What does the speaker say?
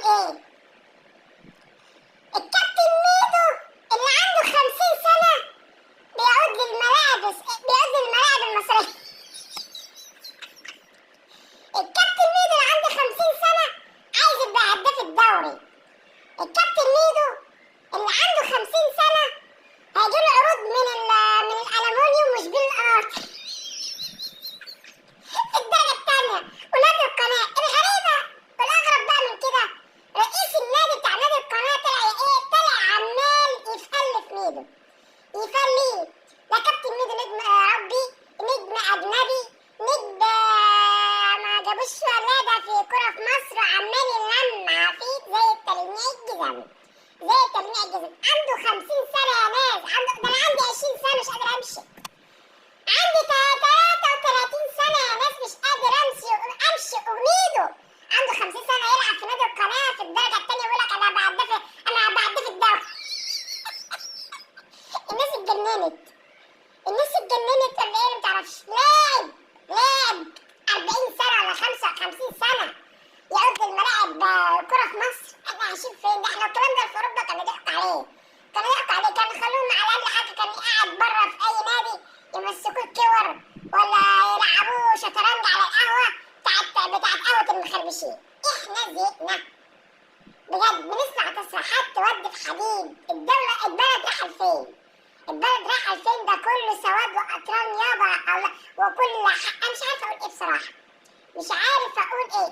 ايه؟ الكابتن ميدو اللي عنده 50 سنة بيعود للملاعب المصرية. الكابتن ميدو اللي عنده 50 سنة عايز يبقى هداف الدوري. الكابتن ميدو اللي عنده 50 سنة هيجيله عروض من الألمونيوم مش بالقطر في الدرجة التانية. ونادي القناة الغريبة والأغرب بقى من كده، رئيس النادي بتاع نادي القناة طلع عمال يفلف ميدو، يفليه. ده كابتن ميدو نجم ربي، نجم أجنبي، نجم ما جابوش ولادة في كرة في مصر، وعمال يلمع فيك زي التلميع الجزم. عنده 50 سنة يا ناس. ده أنا عندي 20 سنة مش قادر أمشي. عندي 33 سنة يا ناس مش قادر أمشي. وميدو عنده 50 سنة يلعب في نادي القناة في الدرجة التانية ويقول لك أنا بعدف الدوري. الناس اتجننت ولا ايه؟ متعرفش. لاعب 40 سنة ولا 55 سنة يقعد الملاعب كرة في مصر. احنا عايشين فين؟ ده احنا الكلام ده في اوروبا كانوا ضحكوا عليه. كانوا يخلوهم على الاقل حاجة كان قاعد بره في اي نادي يمسكوه الكور ولا يلعبوه شطرنج على القهوة بتاعت قهوة المخربشين. احنا زهقنا بجد. بنسمع تصريحات تودي في حديد. البلد رايحة لفين؟ ده كله سواد وقطران يابا. الله. وكل حق. انا مش عارفة اقول ايه بصراحة. مش عارفة اقول ايه.